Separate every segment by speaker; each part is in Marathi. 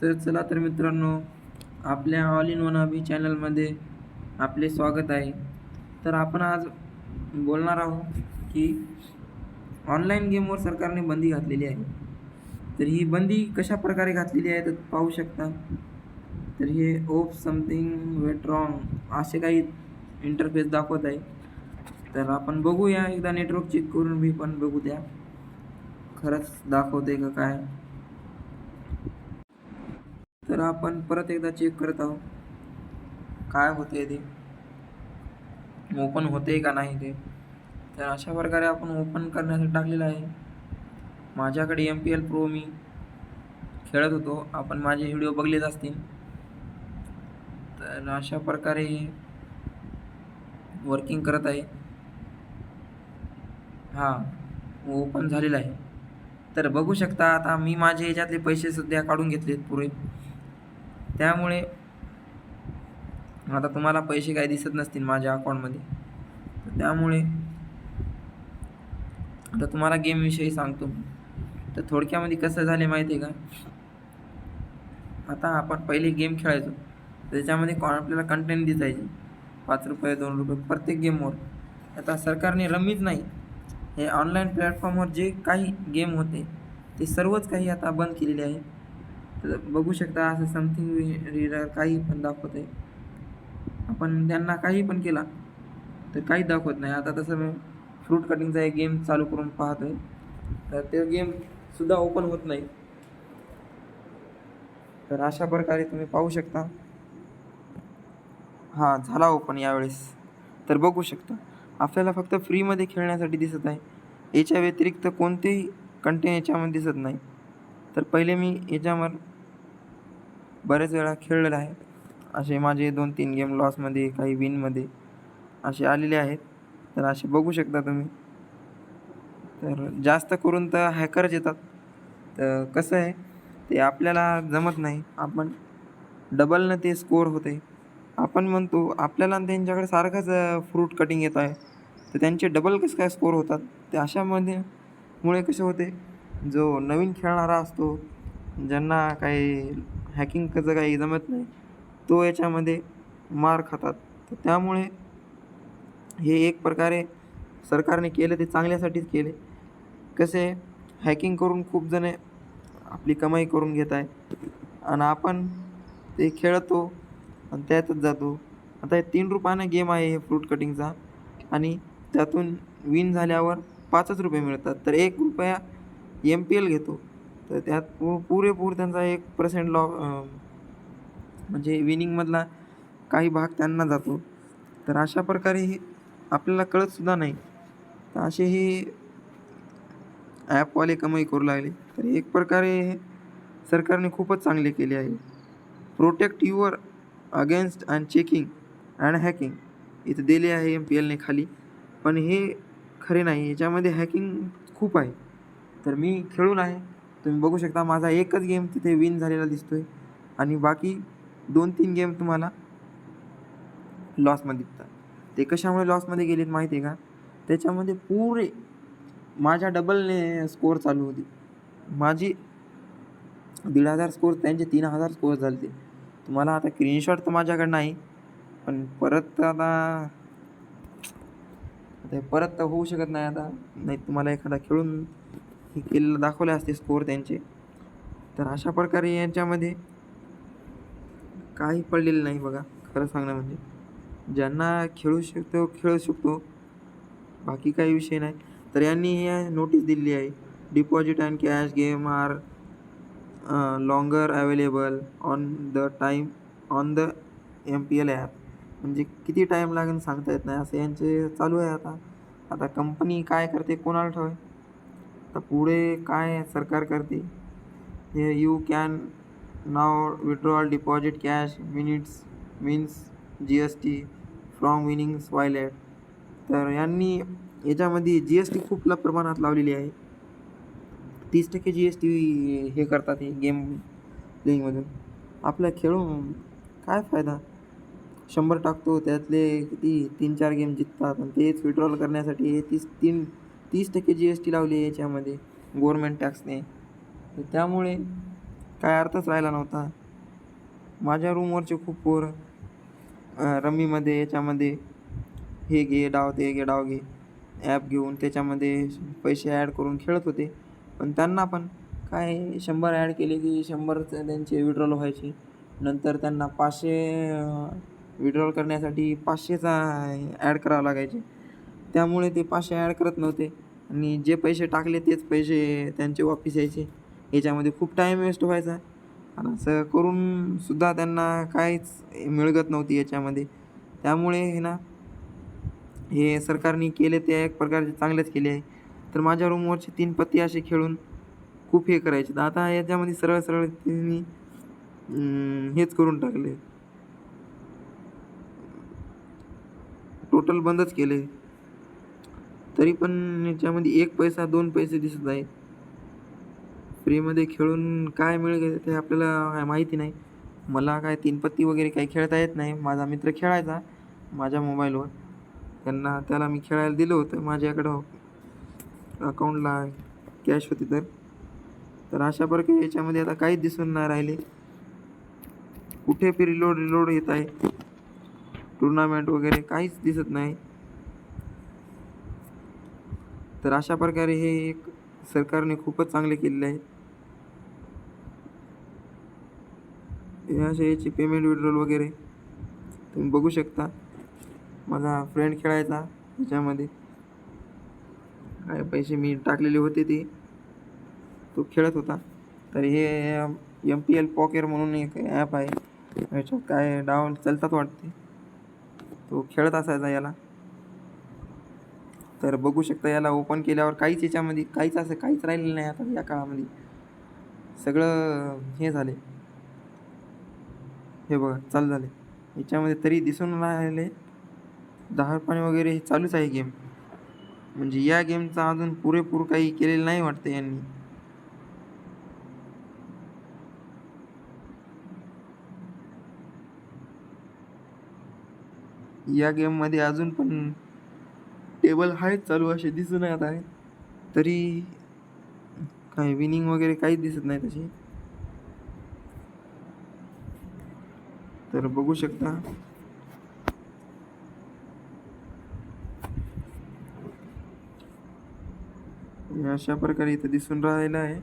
Speaker 1: तर चला तर मित्रांनो, आपल्या ऑल इन वन हबी चॅनलमध्ये आपले स्वागत आहे. तर आपण आज बोलणार आहोत की ऑनलाईन गेमवर सरकारने बंदी घातलेली आहे. तर ही बंदी कशाप्रकारे घातलेली आहे तर पाहू शकता. तर हे समथिंग वेट रॉंग असे काही इंटरफेस दाखवत आहे. तर आपण बघूया, एकदा नेटवर्क चेक करून मी पण बघू द्या, खरंच दाखवते का काय. तर आपण परत एकदा चेक करत आहोत काय होते ते, ओपन होते का नाही ते. तर अशा प्रकारे आपण ओपन करण्यासाठी टाकलेलं आहे. माझ्याकडे MPL Pro मी खेळत होतो, आपण माझे व्हिडिओ बघलेच असतील. तर अशा प्रकारे वर्किंग करत आहे. ओपन झालेलं आहे. तर बघू शकता, आता मी माझे याच्यातले पैसे सध्या काढून घेतलेत पुरे. त्यामुळे आता तुम्हाला पैसे काही दिसत नसतील माझ्या अकाउंटमध्ये. त्यामुळे आता तुम्हाला गेमविषयी सांगतो. तर थोडक्यामध्ये कसं झाले माहिती आहे का, आता आपण पहिले गेम खेळायचो, त्याच्यामध्ये आपल्याला कंटेंट दिसायचे ₹5 ₹2 प्रत्येक गेमवर. आता सरकारने रमीच नाही, हे ऑनलाईन प्लॅटफॉर्मवर जे काही गेम होते ते सर्वच काही आता बंद केलेले आहे. तर बघू शकता, असं समथिंग रीडर काही पण दाखवत आहे. आपण त्यांना काही पण केला तर काही दाखवत नाही. आता तसं मी फ्रूट कटिंगचा एक गेम चालू करून पाहतोय, तर ते गेमसुद्धा ओपन होत नाही. तर अशा प्रकारे तुम्ही पाहू शकता. झाला ओपन यावेळेस. तर बघू शकता, आपल्याला फक्त फ्रीमध्ये खेळण्यासाठी दिसत आहे. याच्या व्यतिरिक्त कोणतेही कंटेंट याच्यामध्ये दिसत नाही. तर पहिले मी याच्यावर बरेच वेळा खेळलेलं आहे. असे माझे 2-3 गेम लॉसमध्ये, काही विनमध्ये असे आलेले आहेत. तर असे बघू शकता तुम्ही. तर जास्त करून तर हॅकरच येतात. तर कसं आहे, ते आपल्याला जमत नाही. आपण डबलनं ते स्कोअर होते. आपण म्हणतो आपल्याला त्यांच्याकडे सारखंच फ्रूट कटिंग येत आहे, तर त्यांचे डबल कसं काय स्कोअर होतात. ते मुळे कसे होते, जो नवीन खेळणारा असतो, ज्यांना काही हॅकिंगचं काही जमत नाही, तो याच्यामध्ये मार खातात. तर त्यामुळे हे एक प्रकारे सरकारने केलं ते चांगल्यासाठीच केले. कसे हॅकिंग करून खूप जण आपली कमाई करून घेत आहे, आणि आपण ते खेळतो आणि त्यातच जातो. आता हे ₹3 गेम आहे हे फ्रूट कटिंगचा, आणि त्यातून विन झाल्यावर ₹5च मिळतात. तर ₹1 MPL घेतो, तर त्यात पुरेपूर त्यांचा 1% म्हणजे विनिंगमधला काही भाग त्यांना जातो. तर अशा प्रकारे हे आपल्याला कळतसुद्धा नाही. तर असे हे ॲपवाले कमाई करू लागले. तर एक प्रकारे सरकारने खूपच चांगले केले आहे. Protect your against and checking and hacking इथं दिले आहे MPLने खाली, पण हे खरे नाही. याच्यामध्ये हॅकिंग खूप आहे. तर मी खेळून आहे, तुम्ही बघू शकता. माझा एकच गेम तिथे विन झालेला दिसतोय, आणि बाकी 2-3 गेम तुम्हाला लॉसमध्ये दिसतात. ते कशामुळे लॉसमध्ये गेलेत माहिती आहे का, त्याच्यामध्ये पुरे माझ्या डबलने स्कोअर चालू होती. माझी 1,500 स्कोअर, त्यांचे 3,000 स्कोअर झाले ते. तुम्हाला आता स्क्रीनशॉट तर माझ्याकडे नाही, पण परत तर होऊ शकत नाही. आता नाही, तुम्हाला एखादा खेळून हे केलेलं दाखवले असते स्कोअर त्यांचे. तर अशा प्रकारे यांच्यामध्ये काही पडलेलं नाही बघा, खरं सांगणं म्हणजे. ज्यांना खेळू शकतो, बाकी काही विषय नाही. तर यांनी हे नोटीस दिलेली आहे, deposit and cash game are longer available on the MPL app. म्हणजे किती टाईम लागेल सांगता येत नाही, असं यांचे चालू आहे. आता कंपनी काय करते कोणाला ठाऊक. आता पुढे काय सरकार करते. हे you can now withdrawal deposit cash means GST from winnings violate. तर यांनी याच्यामध्ये GST खूप प्रमाणात लावलेली आहे. 30% GST हे करतात हे गेम प्लेइंगमधून. आपल्या खेळून काय फायदा. 100 टाकतो, त्यातले किती 3-4 गेम जिंकतात, आणि तेच विड्रॉल करण्यासाठी हे 30% GST लावली आहे याच्यामध्ये गव्हर्मेंट टॅक्सने. तर त्यामुळे काय अर्थच राहिला नव्हता. माझ्या रूमवरचे खूप पोरं रम्मीमध्ये याच्यामध्ये हे घे डाव, ते घे डाव घे ॲप घेऊन त्याच्यामध्ये पैसे ॲड करून खेळत होते. पण त्यांना पण काय 100 ॲड केले की 100 त्यांचे विड्रॉल व्हायचे. नंतर त्यांना 500 विड्रॉल करण्यासाठी 500चा ॲड करावं लागायचे. त्यामुळे ते 500 ॲड करत नव्हते आणि जे पैसे टाकले तेच पैसे त्यांचे वापस यायचे. याच्यामध्ये खूप टाईम वेस्ट व्हायचा आणि असं करून सुद्धा त्यांना काहीच मिळत नव्हती याच्यामध्ये. त्यामुळे हे ना हे सरकारने केले ते एक प्रकारचे चांगलेच केले आहे. तर माझ्या रूमवरचे 3 पत्ते असे खेळून खूप हे करायचे. तर आता याच्यामध्ये सरळ सरळ त्यांनी हेच करून टाकले, टोटल बंदच केले. तरी पण याच्यामध्ये 1 पैसा 2 पैसे दिसत आहेत. फ्रीमध्ये खेळून काय मिळेल ते आपल्याला माहिती नाही. मला काय 3 पत्ती वगैरे काही खेळता येत नाही. माझा मित्र खेळायचा माझ्या मोबाईलवर. त्याला मी खेळायला दिलं होतं. माझ्याकडं अकाउंटला कॅश होती तर अशा प्रकारे याच्यामध्ये आता काहीच दिसून नाही राहिले. कुठे बी रिलोड येत आहे. टुर्नामेंट वगैरे काहीच दिसत नाही. तर अशा प्रकारे हे एक सरकारने खूपच चांगले केलेले आहे. याची पेमेंट विड्रॉल वगैरे तुम्ही बघू शकता. माझा फ्रेंड खेळायचा याच्यामध्ये काय पैसे मी टाकलेले होते ते तो खेळत होता. तर हे MPL पॉकेर म्हणून एक ॲप आहे. याच्यात काय डाव चालतात वाटते. तो खेळत असायचा याला. तर बघू शकता याला ओपन केल्यावर काहीच याच्यामध्ये काहीच राहिलेलं नाही आता या काळामध्ये. सगळं हे झाले. हे बघा चालू झाले. याच्यामध्ये तरी दिसून राहिले 10 रुपये वगैरे हे चालूच आहे गेम. म्हणजे या गेमचा अजून पुरेपूर काही केलेलं नाही वाटतं यांनी. या गेममध्ये अजून पण टेबल आहेत चालू असे दिसून येत आहे. तरी काही विनिंग वगैरे काहीच दिसत नाही तशी. तर बघू शकता अशा प्रकारे इथं दिसून राहिलं आहे.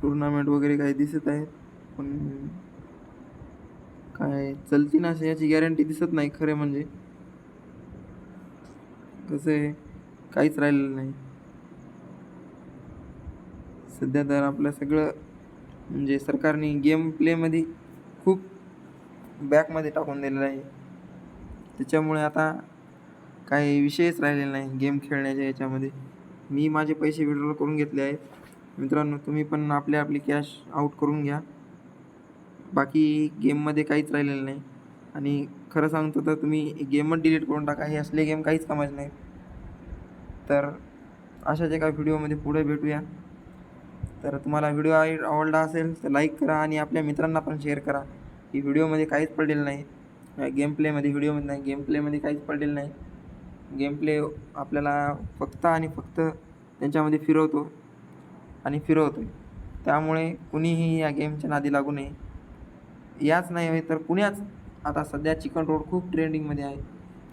Speaker 1: टुर्नामेंट वगैरे काही दिसत आहेत पण काय चलती ना याची गॅरंटी दिसत नाही. खरे म्हणजे कसं आहे काहीच राहिलेलं नाही सध्या. तर आपलं सगळं म्हणजे सरकारने गेम प्लेमध्ये खूप बॅकमध्ये टाकून दिलेलं आहे. त्याच्यामुळे आता काही विषयच राहिलेला नाही गेम खेळण्याच्या याच्यामध्ये. मी माझे पैसे विड्रॉल करून घेतले आहेत. मित्रांनो तुम्ही पण आपली कॅश आउट करून घ्या. बाकी गेममध्ये काहीच राहिलेलं नाही. आणि खरं सांगतो तर तुम्ही गेमच डिलीट करून टाका. हे असले गेम काहीच कामाचे नाही. तर अशाच एका व्हिडिओमध्ये पुढे भेटूया. तर तुम्हाला व्हिडिओ आवडला असेल तर लाईक करा आणि आपल्या मित्रांना पण शेअर करा. की व्हिडिओमध्ये काहीच पडलेलं नाही. व्हिडिओमध्ये नाही गेम प्लेमध्ये काहीच पडलेलं नाही. गेम प्ले आपल्याला फक्त आणि फक्त त्यांच्यामध्ये फिरवतो. त्यामुळे कुणीही या गेमच्या नादी लागू नये. याच नाही तर पुण्याच आता सध्या चिकन रोड खूप ट्रेंडिंगमध्ये आहे.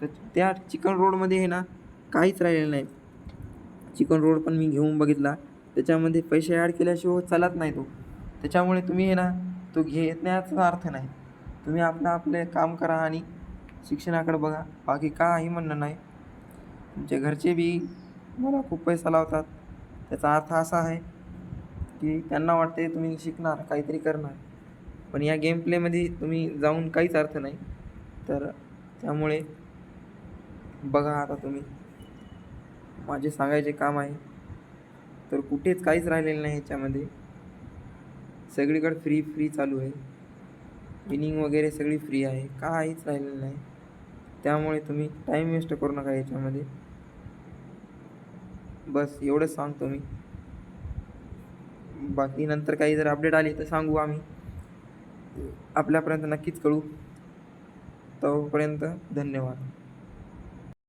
Speaker 1: तर त्या चिकन रोडमध्ये हे ना काहीच राहिलेलं नाही. चिकन रोड पण मी घेऊन बघितला. त्याच्यामध्ये पैसे ॲड केल्याशिवाय चालत नाही तो. त्याच्यामुळे तुम्ही हे ना तो घेण्याचा अर्थ नाही. तुम्ही आपले काम करा आणि शिक्षणाकडे बघा. बाकी काही म्हणणं नाही. तुमच्या घरचे बी मला खूप पैसा लावतात. त्याचा अर्थ असा आहे की त्यांना वाटते तुम्ही शिकणार काहीतरी करणार. पण या गेम प्लेमध्ये तुम्ही जाऊन काहीच अर्थ नाही. तर त्यामुळे बघा आता तुम्ही माझे सांगायचे काम आहे. तर कुठेच काहीच राहिलेलं नाही याच्यामध्ये. सगळीकडे फ्री चालू आहे. विनिंग वगैरे सगळी फ्री आहे. काहीच राहिलेलं नाही. त्यामुळे तुम्ही टाईम वेस्ट करू नका याच्यामध्ये. बस एवढंच सांगतो मी. बाकी नंतर काही जर अपडेट आली तर सांगू आम्ही. आपल्यापर्यंत नक्कीच कळू. तोपर्यंत धन्यवाद.